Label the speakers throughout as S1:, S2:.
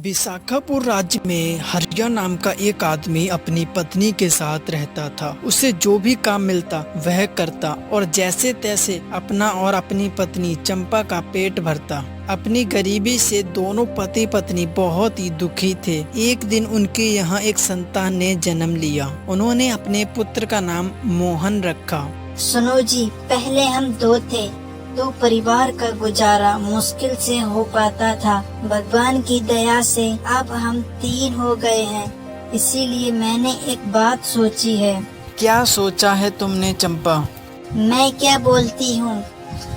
S1: विशाखापुर राज्य में हरिया नाम का एक आदमी अपनी पत्नी के साथ रहता था। उसे जो भी काम मिलता वह करता और जैसे तैसे अपना और अपनी पत्नी चंपा का पेट भरता। अपनी गरीबी से दोनों पति पत्नी बहुत ही दुखी थे। एक दिन उनके यहाँ एक संतान ने जन्म लिया। उन्होंने अपने पुत्र का नाम मोहन रखा।
S2: सुनो जी, पहले हम दो थे तो परिवार का गुजारा मुश्किल से हो पाता था। भगवान की दया से अब हम 3 हो गए हैं। इसीलिए मैंने एक बात सोची है।
S1: क्या सोचा है तुमने चंपा?
S2: मैं क्या बोलती हूँ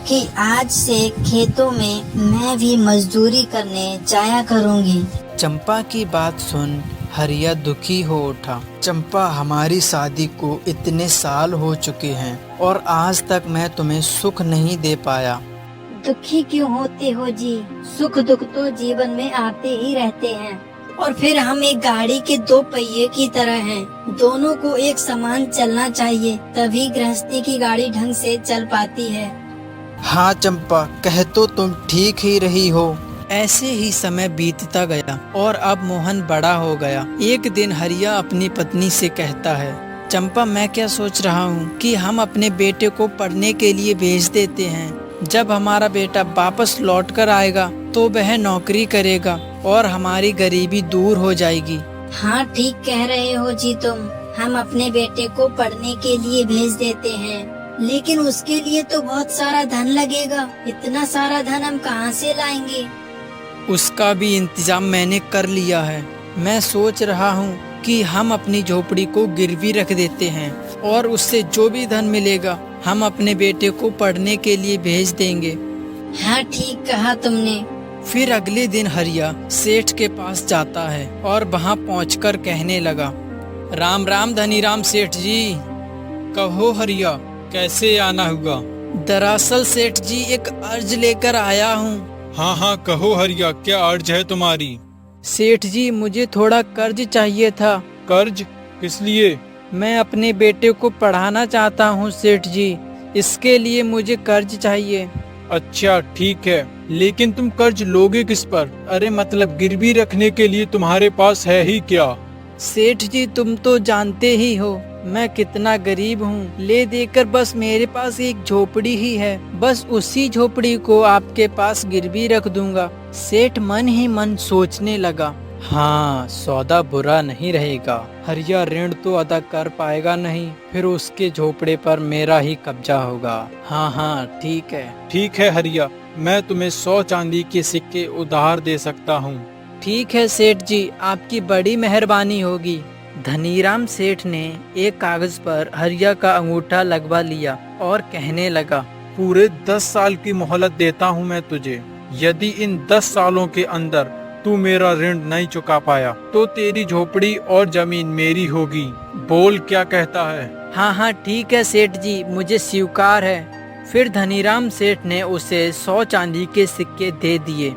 S2: कि आज से खेतों में मैं भी मजदूरी करने जाया करूँगी।
S1: चंपा की बात सुन हरिया दुखी हो उठा। चंपा, हमारी शादी को इतने साल हो चुके हैं और आज तक मैं तुम्हें सुख नहीं दे पाया।
S2: दुखी क्यों होते हो जी? सुख दुख तो जीवन में आते ही रहते हैं। और फिर हम एक गाड़ी के 2 पहिए की तरह हैं। दोनों को एक समान चलना चाहिए, तभी गृहस्थी की गाड़ी ढंग से चल पाती है।
S1: हाँ चंपा, कह तो तुम ठीक ही रही हो। ऐसे ही समय बीतता गया और अब मोहन बड़ा हो गया। एक दिन हरिया अपनी पत्नी से कहता है, चंपा, मैं क्या सोच रहा हूँ कि हम अपने बेटे को पढ़ने के लिए भेज देते हैं। जब हमारा बेटा वापस लौट कर आएगा तो वह नौकरी करेगा और हमारी गरीबी दूर हो जाएगी।
S2: हाँ, ठीक कह रहे हो जी तुम। हम अपने बेटे को पढ़ने के लिए भेज देते हैं, लेकिन उसके लिए तो बहुत सारा धन लगेगा। इतना सारा धन हम कहाँ से लाएंगे?
S1: उसका भी इंतजाम मैंने कर लिया है। मैं सोच रहा हूँ कि हम अपनी झोपड़ी को गिरवी रख देते हैं और उससे जो भी धन मिलेगा हम अपने बेटे को पढ़ने के लिए भेज देंगे।
S2: हाँ, ठीक कहा तुमने।
S1: फिर अगले दिन हरिया सेठ के पास जाता है और वहाँ पहुँचकर कहने लगा, राम राम धनीराम सेठ जी।
S3: कहो हरिया, कैसे आना हुआ?
S1: दरअसल सेठ जी, एक अर्ज लेकर आया हूँ।
S3: हाँ हाँ, कहो हरिया, क्या अर्ज है तुम्हारी?
S1: सेठ जी, मुझे थोड़ा कर्ज चाहिए था।
S3: कर्ज? किस लिए?
S1: मैं अपने बेटे को पढ़ाना चाहता हूँ सेठ जी, इसके लिए मुझे कर्ज चाहिए।
S3: अच्छा ठीक है, लेकिन तुम कर्ज लोगे किस पर? अरे मतलब गिरवी रखने के लिए तुम्हारे पास है ही क्या?
S1: सेठ जी, तुम तो जानते ही हो मैं कितना गरीब हूँ। ले देकर बस मेरे पास एक झोपड़ी ही है। बस उसी झोपड़ी को आपके पास गिरवी रख दूंगा। सेठ मन ही मन सोचने लगा, हाँ, सौदा बुरा नहीं रहेगा। हरिया ऋण तो अदा कर पाएगा नहीं, फिर उसके झोपड़े पर मेरा ही कब्जा होगा। हाँ हाँ, ठीक है।
S3: ठीक है हरिया, मैं तुम्हें 100 चांदी के सिक्के उधार दे सकता हूँ।
S1: ठीक है सेठ जी, आपकी बड़ी मेहरबानी होगी। धनीराम सेठ ने एक कागज पर हरिया का अंगूठा लगवा लिया और कहने लगा,
S3: पूरे 10 साल की मोहलत देता हूँ मैं तुझे। यदि इन 10 सालों के अंदर तू मेरा ऋण नहीं चुका पाया तो तेरी झोपड़ी और जमीन मेरी होगी। बोल, क्या कहता है?
S1: हाँ हाँ, ठीक है सेठ जी, मुझे स्वीकार है। फिर धनीराम सेठ ने उसे 100 चांदी के सिक्के दे दिए।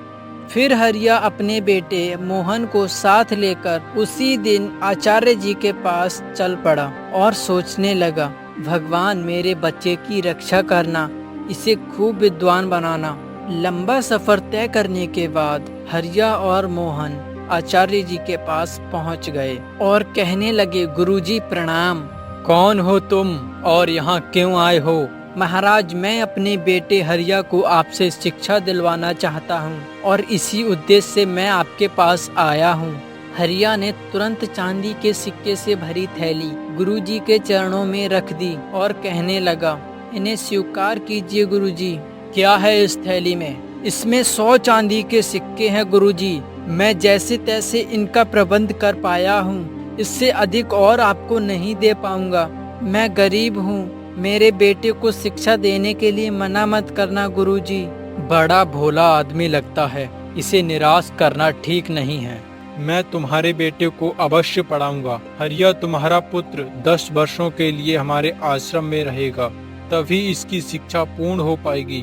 S1: फिर हरिया अपने बेटे मोहन को साथ लेकर उसी दिन आचार्य जी के पास चल पड़ा और सोचने लगा, भगवान मेरे बच्चे की रक्षा करना, इसे खूब विद्वान बनाना। लंबा सफर तय करने के बाद हरिया और मोहन आचार्य जी के पास पहुंच गए और कहने लगे, गुरुजी प्रणाम।
S3: कौन हो तुम और यहाँ क्यों आए हो?
S1: महाराज, मैं अपने बेटे हरिया को आपसे शिक्षा दिलवाना चाहता हूँ और इसी उद्देश्य से मैं आपके पास आया हूँ। हरिया ने तुरंत चांदी के सिक्के से भरी थैली गुरुजी के चरणों में रख दी और कहने लगा, इन्हें स्वीकार कीजिए गुरुजी।
S3: क्या है इस थैली में?
S1: इसमें 100 चांदी के सिक्के हैं गुरुजी। मैं जैसे तैसे इनका प्रबंध कर पाया हूँ, इससे अधिक और आपको नहीं दे पाऊंगा। मैं गरीब हूँ, मेरे बेटे को शिक्षा देने के लिए मना मत करना गुरुजी।
S3: बड़ा भोला आदमी लगता है, इसे निराश करना ठीक नहीं है। मैं तुम्हारे बेटे को अवश्य पढ़ाऊंगा। हरिया तुम्हारा पुत्र 10 वर्षों के लिए हमारे आश्रम में रहेगा, तभी इसकी शिक्षा पूर्ण हो पाएगी।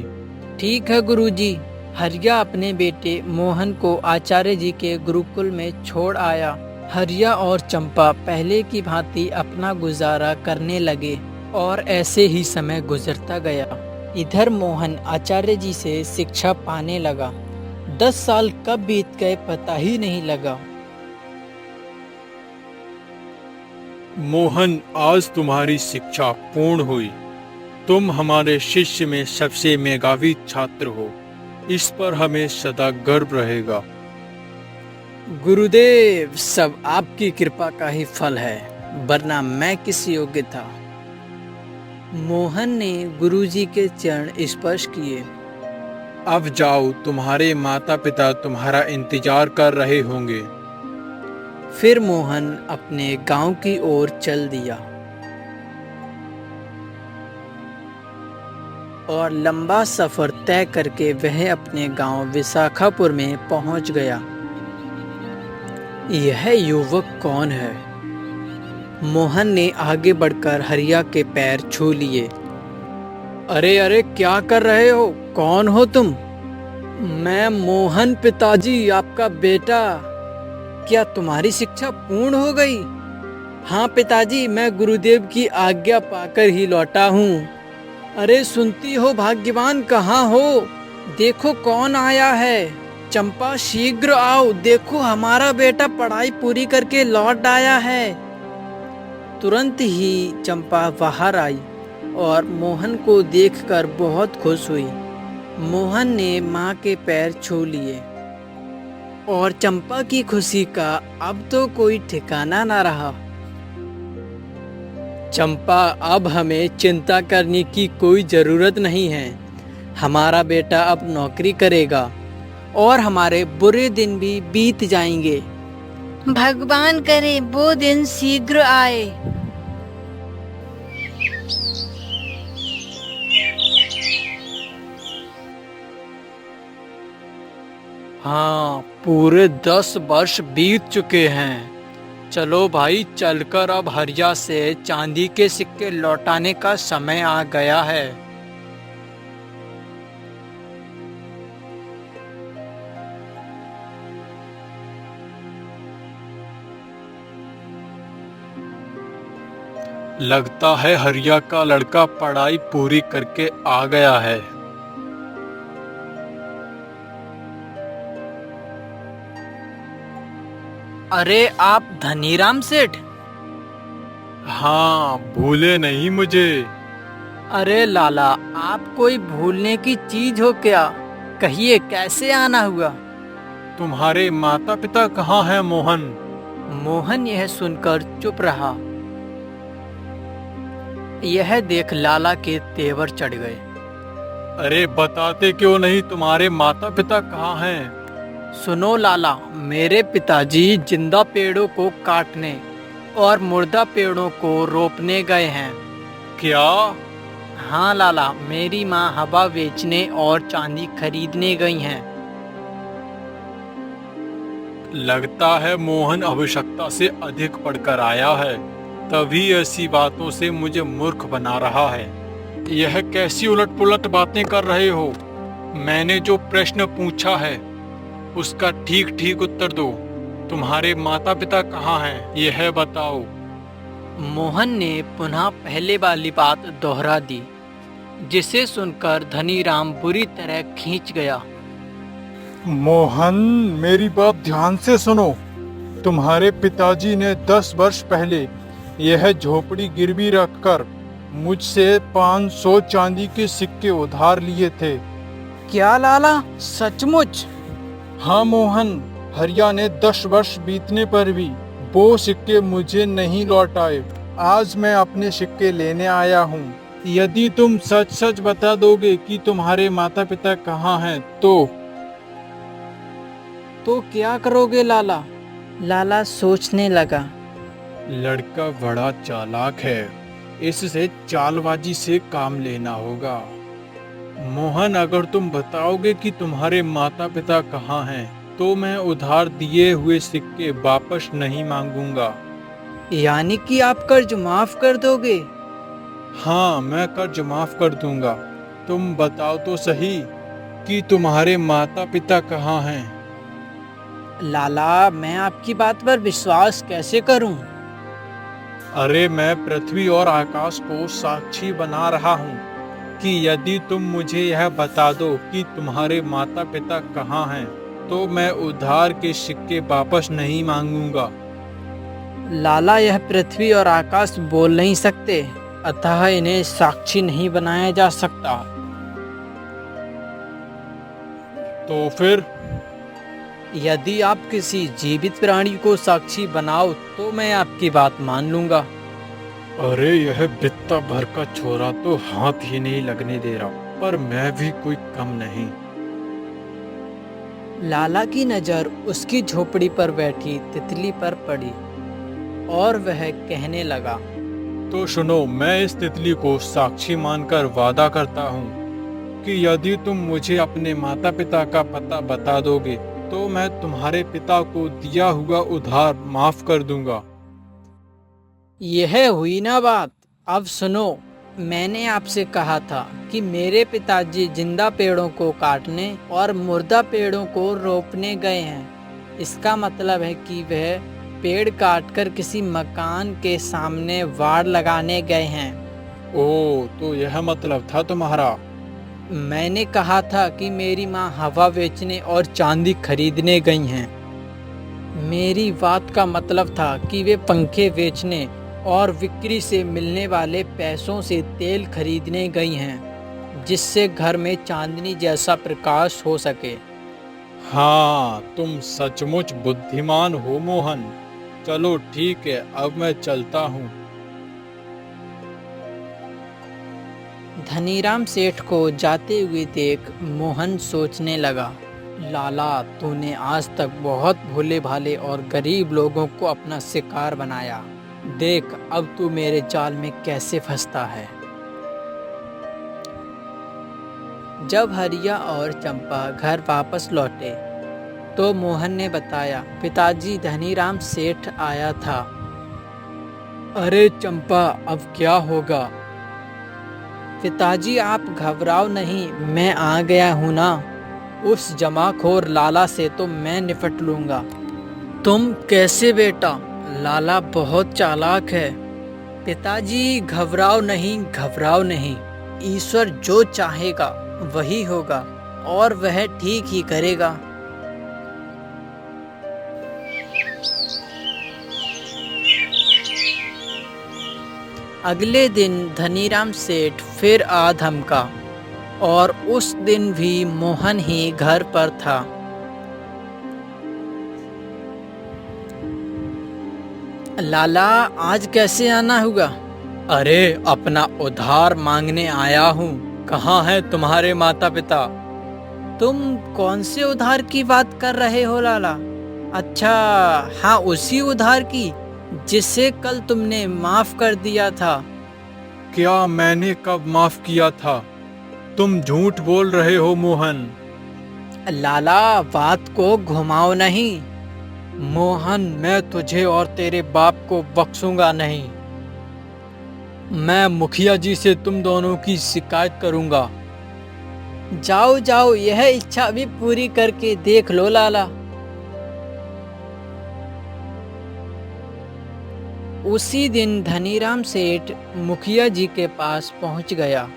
S1: ठीक है गुरुजी। हरिया अपने बेटे मोहन को आचार्य जी के गुरुकुल में छोड़ आया। हरिया और चंपा पहले की भांति अपना गुजारा करने लगे और ऐसे ही समय गुजरता गया। इधर मोहन आचार्य जी से शिक्षा पाने लगा। 10 साल कब बीत गए पता ही नहीं लगा।
S3: मोहन, आज तुम्हारी शिक्षा पूर्ण हुई। तुम हमारे शिष्य में सबसे मेधावी छात्र हो। इस पर हमें सदा गर्व रहेगा।
S1: गुरुदेव, सब आपकी कृपा का ही फल है, वरना मैं किस योग्य था। मोहन ने गुरुजी के चरण स्पर्श किए।
S3: अब जाओ, तुम्हारे माता पिता तुम्हारा इंतजार कर रहे होंगे।
S1: फिर मोहन अपने गांव की ओर चल दिया और लंबा सफर तय करके वह अपने गांव विशाखापुर में पहुंच गया। यह युवक कौन है? मोहन ने आगे बढ़कर हरिया के पैर छू लिए। अरे अरे, क्या कर रहे हो? कौन हो तुम? मैं मोहन, पिताजी, आपका बेटा। क्या तुम्हारी शिक्षा पूर्ण हो गई? हाँ पिताजी, मैं गुरुदेव की आज्ञा पाकर ही लौटा हूँ। अरे सुनती हो भाग्यवान, कहाँ हो? देखो कौन आया है। चंपा, शीघ्र आओ, देखो हमारा बेटा पढ़ाई पूरी करके लौट आया है। तुरंत ही चंपा बाहर आई और मोहन को देखकर बहुत खुश हुई। मोहन ने माँ के पैर छू लिए और चंपा की खुशी का अब तो कोई ठिकाना ना रहा। चंपा, अब हमें चिंता करने की कोई जरूरत नहीं है। हमारा बेटा अब नौकरी करेगा और हमारे बुरे दिन भी बीत जाएंगे। भगवान करे वो दिन शीघ्र आए। हाँ, पूरे 10 वर्ष बीत चुके हैं। चलो भाई, चलकर अब हरिया से चांदी के सिक्के लौटाने का समय आ गया है।
S3: लगता है हरिया का लड़का पढ़ाई पूरी करके आ गया है।
S1: अरे, आप धनीराम सेठ?
S3: हाँ, भूले नहीं मुझे।
S1: अरे लाला, आप कोई भूलने की चीज हो क्या? कहिए, कैसे आना हुआ?
S3: तुम्हारे माता पिता कहाँ हैं मोहन?
S1: मोहन यह सुनकर चुप रहा। यह देख लाला के तेवर चढ़ गए।
S3: अरे बताते क्यों नहीं, तुम्हारे माता पिता कहाँ हैं?
S1: सुनो लाला, मेरे पिताजी जिंदा पेड़ों को काटने और मुर्दा पेड़ों को रोपने गए हैं।
S3: क्या?
S1: हाँ लाला, मेरी माँ हवा बेचने और चांदी खरीदने गई हैं।
S3: लगता है मोहन आवश्यकता से अधिक पढ़कर आया है, तभी ऐसी बातों से मुझे मूर्ख बना रहा है। यह कैसी उलट पुलट बातें कर रहे हो? मैंने जो प्रश्न पूछा है उसका ठीक ठीक उत्तर दो। तुम्हारे माता पिता कहाँ हैं, यह बताओ।
S1: मोहन ने पुनः पहले वाली बात दोहरा दी, जिसे सुनकर धनीराम बुरी तरह खींच गया।
S3: मोहन, मेरी बात ध्यान से सुनो। तुम्हारे पिताजी ने 10 वर्ष पहले यह झोपड़ी गिरवी रखकर मुझसे 500 चांदी के सिक्के उधार लिए थे।
S1: क्या लाला, सचमुच?
S3: हाँ मोहन, हरिया ने 10 वर्ष बीतने पर भी वो सिक्के मुझे नहीं लौटाए। आज मैं अपने सिक्के लेने आया हूँ। यदि तुम सच सच बता दोगे कि तुम्हारे माता पिता कहाँ हैं
S1: तो क्या करोगे लाला? लाला सोचने लगा।
S3: लड़का बड़ा चालाक है, इससे चालबाजी से काम लेना होगा। मोहन, अगर तुम बताओगे कि तुम्हारे माता पिता कहाँ हैं, तो मैं उधार दिए हुए सिक्के वापस नहीं मांगूंगा।
S1: यानी कि आप कर्ज माफ कर दोगे?
S3: हाँ, मैं कर्ज माफ कर दूंगा। तुम बताओ तो सही कि तुम्हारे माता पिता कहाँ हैं।
S1: लाला, मैं आपकी बात पर विश्वास कैसे करूं?
S3: अरे, मैं पृथ्वी और आकाश को साक्षी बना रहा हूँ कि यदि तुम मुझे यह बता दो कि तुम्हारे माता पिता कहाँ हैं, तो मैं उधार के सिक्के वापस नहीं मांगूंगा।
S1: लाला, यह पृथ्वी और आकाश बोल नहीं सकते, अतः इन्हें साक्षी नहीं बनाया जा सकता।
S3: तो फिर?
S1: यदि आप किसी जीवित प्राणी को साक्षी बनाओ तो मैं आपकी बात मान लूंगा।
S3: अरे यह बित्ता भर का छोरा तो हाथ ही नहीं लगने दे रहा, पर मैं भी कोई कम नहीं।
S1: लाला की नजर उसकी झोपड़ी पर बैठी तितली पर पड़ी और वह कहने लगा,
S3: तो सुनो, मैं इस तितली को साक्षी मानकर वादा करता हूँ कि यदि तुम मुझे अपने माता पिता का पता बता दोगे तो मैं तुम्हारे पिता को दिया हुआ उधार माफ कर दूंगा।
S1: यह हुई ना बात। अब सुनो, मैंने आपसे कहा था कि मेरे पिताजी जिंदा पेड़ों को काटने और मुर्दा पेड़ों को रोपने गए हैं। इसका मतलब है कि वह पेड़ काटकर किसी मकान के सामने वाड़ लगाने गए हैं।
S3: ओह, तो यह मतलब था तुम्हारा।
S1: मैंने कहा था कि मेरी माँ हवा बेचने और चांदी खरीदने गई हैं। मेरी बात का मतलब था कि वे पंखे बेचने और बिक्री से मिलने वाले पैसों से तेल खरीदने गई हैं, जिससे घर में चांदनी जैसा प्रकाश हो सके।
S3: हाँ, तुम सचमुच बुद्धिमान हो मोहन। चलो ठीक है, अब मैं चलता हूँ।
S1: धनीराम सेठ को जाते हुए देख मोहन सोचने लगा, लाला, तूने आज तक बहुत भोले भाले और गरीब लोगों को अपना शिकार बनाया। देख अब तू मेरे जाल में कैसे फंसता है। जब हरिया और चंपा घर वापस लौटे तो मोहन ने बताया, पिताजी, धनीराम सेठ आया था। अरे चंपा, अब क्या होगा? पिताजी आप घबराओ नहीं, मैं आ गया हूँ ना। उस जमाखोर लाला से तो मैं निपट लूँगा। तुम कैसे बेटा? लाला बहुत चालाक है। पिताजी घबराओ नहीं, घबराओ नहीं। ईश्वर जो चाहेगा वही होगा और वह ठीक ही करेगा। अगले दिन धनीराम सेठ फिर आ धमका और उस दिन भी मोहन ही घर पर था। लाला, आज कैसे आना हुआ? अरे अपना उधार मांगने आया हूँ। कहाँ है तुम्हारे माता पिता? तुम कौन से उधार की बात कर रहे हो लाला? अच्छा, हाँ, उसी उधार की जिसे कल तुमने माफ कर दिया था।
S3: क्या मैंने कब माफ किया था? तुम झूठ बोल रहे हो मोहन।
S1: लाला, बात को घुमाओ नहीं। मोहन, मैं तुझे और तेरे बाप को बख्शूंगा नहीं। मैं मुखिया जी से तुम दोनों की शिकायत करूंगा। जाओ जाओ, यह इच्छा भी पूरी करके देख लो लाला। उसी दिन धनीराम सेठ मुखिया जी के पास पहुंच गया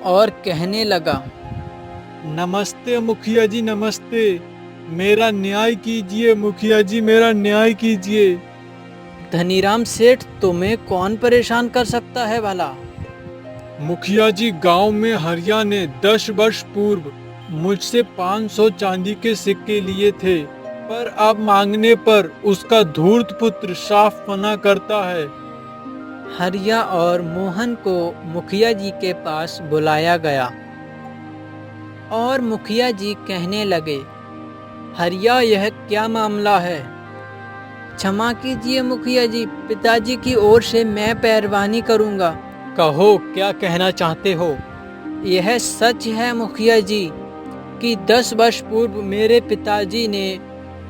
S1: और कहने लगा,
S3: नमस्ते मुखिया जी, नमस्ते। मेरा न्याय कीजिए मुखिया जी, मेरा न्याय कीजिए।
S1: धनीराम सेठ, तुम्हें कौन परेशान कर सकता है भला?
S3: मुखिया जी, गांव में हरिया ने 10 वर्ष पूर्व मुझसे 500 चांदी के सिक्के लिए थे, पर अब मांगने पर उसका धूर्त पुत्र साफ मना करता है।
S1: हरिया और मोहन को मुखिया जी के पास बुलाया गया और मुखिया जी कहने लगे, हरिया, यह क्या मामला है? क्षमा कीजिए मुखिया जी, पिताजी की ओर से मैं पैरवानी करूंगा। कहो, क्या कहना चाहते हो? यह सच है मुखिया जी कि 10 वर्ष पूर्व मेरे पिताजी ने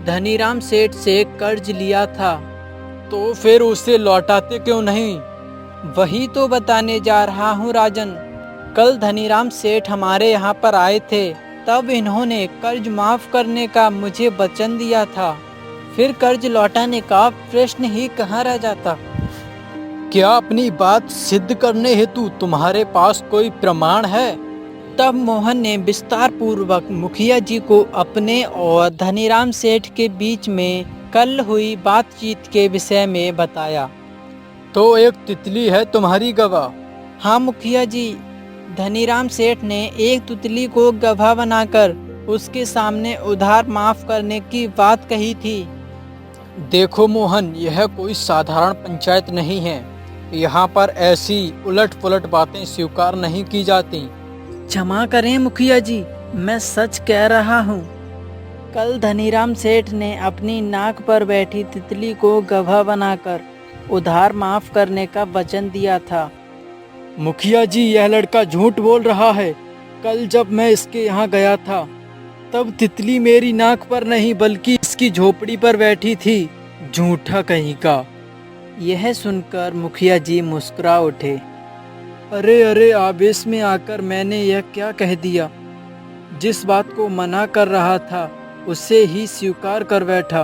S1: धनीराम सेठ से कर्ज लिया था। तो फिर उसे लौटाते क्यों नहीं? वही तो बताने जा रहा हूँ राजन। कल धनीराम सेठ हमारे यहाँ पर आए थे, तब इन्होंने कर्ज माफ करने का मुझे वचन दिया था। फिर कर्ज लौटाने का प्रश्न ही कहाँ रह जाता। क्या अपनी बात सिद्ध करने हेतु तुम्हारे पास कोई प्रमाण है? तब मोहन ने विस्तार पूर्वक मुखिया जी को अपने और धनीराम सेठ के बीच में कल हुई बातचीत के विषय में बताया।
S3: तो एक तितली है तुम्हारी गवाह?
S1: हाँ मुखिया जी, धनीराम सेठ ने एक तितली को गवाह बनाकर उसके सामने उधार माफ करने की बात कही थी।
S3: देखो मोहन, यह कोई साधारण पंचायत नहीं है। यहाँ पर ऐसी उलट पुलट बातें स्वीकार नहीं की जाती।
S1: क्षमा करें मुखिया जी, मैं सच कह रहा हूँ। कल धनीराम सेठ ने अपनी नाक पर बैठी तितली को गवाह बनाकर उधार माफ करने का वचन दिया था।
S3: मुखिया जी, यह लड़का झूठ बोल रहा है। कल जब मैं इसके यहाँ गया था तब तितली मेरी नाक पर नहीं बल्कि इसकी झोपड़ी पर बैठी थी। झूठा कहीं का।
S1: यह सुनकर मुखिया जी मुस्कुरा उठे।
S3: अरे अरे, आवेश में आकर मैंने यह क्या कह दिया। जिस बात को मना कर रहा था उसे ही स्वीकार कर बैठा।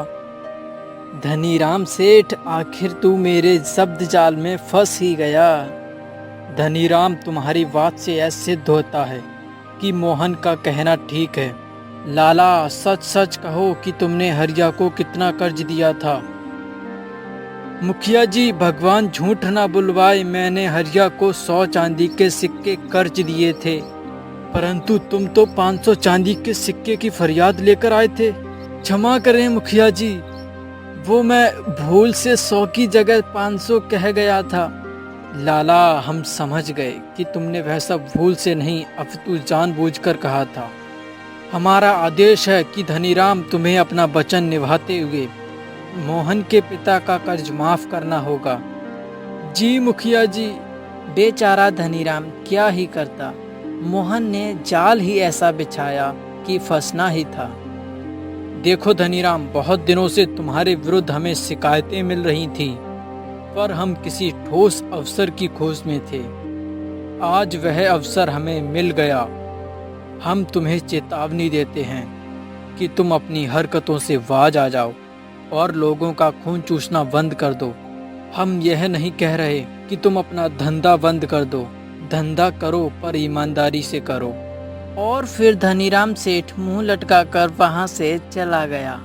S1: धनीराम सेठ, आखिर तू मेरे शब्द जाल में फंस ही गया।
S3: धनीराम, तुम्हारी बात से यह सिद्ध होता है कि मोहन का कहना ठीक है। लाला, सच सच कहो कि तुमने हरिया को कितना कर्ज दिया था? मुखिया जी, भगवान झूठ ना बुलवाए, मैंने हरिया को 100 चांदी के सिक्के कर्ज दिए थे। परंतु तुम तो 500 चांदी के सिक्के की फरियाद लेकर आए थे। क्षमा करें मुखिया जी, वो मैं भूल से 100 की जगह 500 कह गया था।
S1: लाला, हम समझ गए कि तुमने वह सब भूल से नहीं अपितु जानबूझकर कहा था।
S3: हमारा आदेश है कि धनीराम, तुम्हें अपना वचन निभाते हुए मोहन के पिता का कर्ज माफ करना होगा।
S1: जी मुखिया जी। बेचारा धनीराम क्या ही करता। मोहन ने जाल ही ऐसा बिछाया कि फंसना ही था।
S3: देखो धनीराम, बहुत दिनों से तुम्हारे विरुद्ध हमें शिकायतें मिल रही थी, पर हम किसी ठोस अवसर की खोज में थे। आज वह अवसर हमें मिल गया। हम तुम्हें चेतावनी देते हैं कि तुम अपनी हरकतों से बाज आ जाओ और लोगों का खून चूसना बंद कर दो। हम यह नहीं कह रहे कि तुम अपना धंधा बंद कर दो। धंधा करो पर ईमानदारी से करो।
S1: और फिर धनीराम सेठ मुंह लटकाकर वहां से चला गया।